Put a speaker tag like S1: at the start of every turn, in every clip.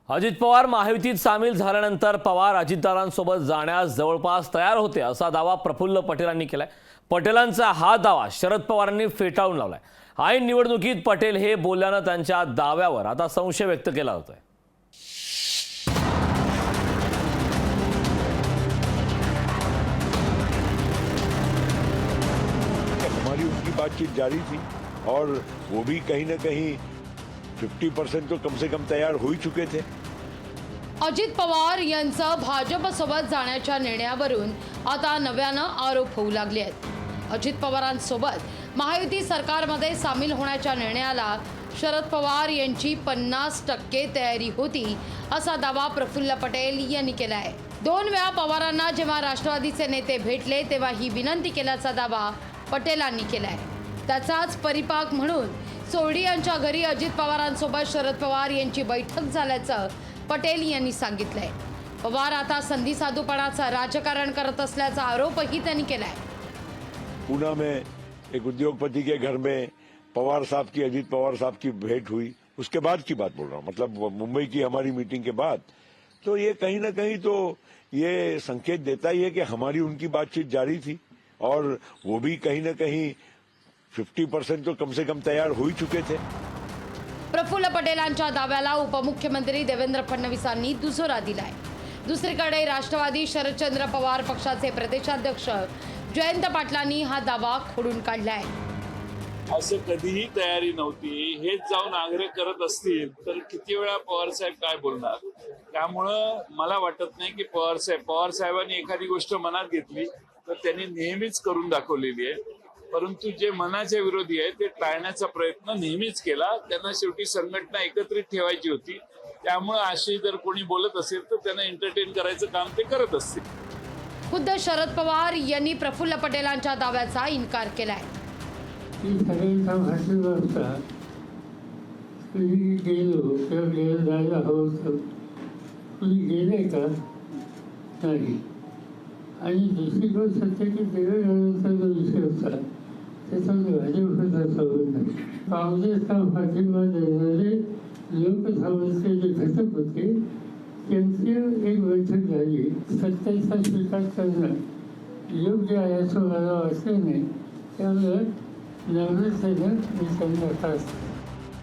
S1: अजित पवार महायुतीत सामील झाल्यानंतर पवार अजितदारांसोबत जाण्यास जवळपास तयार होते असा दावा प्रफुल्ल पटेलांनी केलाय। पटेलांचा हा दावा शरद पवारांनी फेटाळून लावलाय। ऐन निवडणुकीत पटेल हे बोलल्यानं त्यांच्या दाव्यावर आता संशय व्यक्त केला होतोय।
S2: हमारी उनकी बातचीत जारी थी और वो भी कहीं ना कहीं 50% तो कम से कम तैयार हो ही चुके थे।
S3: अजित पवार यांचा भाजपसोबत जाण्याच्या निर्णयावरून आता नव्यानं आरोप होऊ लागले आहेत। अजित पवारांसोबत महायुती सरकारमध्ये सामील होण्याच्या निर्णयाला शरद पवार यांची 50% तयारी होती असा दावा प्रफुल्ल पटेल यांनी केला आहे। 2 वेळा पवारांना जेव्हा राष्ट्रवादीचे नेते भेटले तेव्हा ही विनंती केल्याचा दावा पटेलांनी केला आहे। त्याचाच परिपाक म्हणून सोरडी यांच्या घरी अजित पवारांसोबत शरद पवार यांची बैठक झाल्याचं पटेल यांनी सांगितलंय। पवार आता संधी साधूपणाचं राजकारण करत असल्याचा आरोपही त्यांनी केलाय।
S2: पूना में एक उद्योगपति के घर में पवार साहब की अजित पवार साहब की भेंट हुई, उसके बाद की बात बोल रहा हूँ, मतलब मुंबई की हमारी मीटिंग के बाद। तो ये कहीं ना कहीं तो ये संकेत देता ही है कि हमारी उनकी बातचीत जारी थी और वो भी कहीं ना कहीं 50% तो कम से कम तैयार हो ही चुके थे।
S3: प्रफुल्ल पटेलांच्या दाव्याला उपमुख्यमंत्री देवेंद्र फडणवीसांनी दुजोरा दिलाय। दुसरीकडे राष्ट्रवादी शरदचंद्र पवार पक्षाचे प्रदेशाध्यक्ष जयंत पाटलांनी हा दावा खोडून काढलाय।
S4: असं कधीही तयारी नव्हती, हेच जाऊन आग्रह करत असतील तर किती वेळा पवार साहेब काय बोलणार। त्यामुळं मला वाटत नाही की पवार साहेबांनी एखादी गोष्ट मनात घेतली तर त्यांनी नेहमीच करून दाखवलेली आहे, परंतु जे मनाच्या विरोधी आहे ते टाळण्याचा प्रयत्न नेहमीच केला। त्यांना शेवटी संघटना एकत्रित ठेवायची होती, त्यामुळे अशी जर कोणी बोलत असेल तर त्यांना एंटरटेन करायचं काम ते करत असतील।
S3: खुद्द शरद पवार यांनी प्रफुल्ल पटेलांच्या दाव्याचा इन्कार केलाय।
S5: सगळ्यांचा भाषण होता, तुम्ही गेलो किंवा गेलं जायला हवं होतं, तुम्ही गेले का नाही। आणि दुसरी गोष्ट सत्य की देवेगौडांचा जो विषय होता त्याच्यामध्ये भाजपचा संबंध नाही। काँग्रेसचा पाठिंबा देणारे लोकसभेचे जे घटक होते त्यांची एक बैठक झाली। सत्तेचा स्वीकार करणं योग्य आहे असं मला वाटलं नाही, त्यामुळे नम्रतेनं मी त्यांना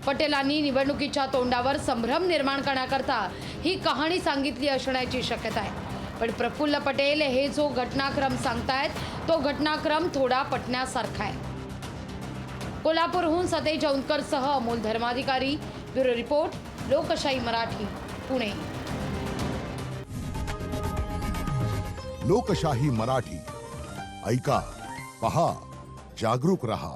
S3: पटेलांनी निवडणुकीच्या तोंडावर संभ्रम निर्माण करण्याकरता ही कहाणी सांगितली असण्याची शक्यता आहे। पण प्रफुल्ल पटेल हे जो घटनाक्रम सांगतायत तो घटनाक्रम थोडा पटण्यासारखा आहे। कोल्हापूरहून सतेज औंधकरसह अमोल धर्माधिकारी, ब्युरो रिपोर्ट, लोकशाही मराठी, पुणे।
S6: लोकशाही मराठी ऐका, पहा, जागरूक रहा।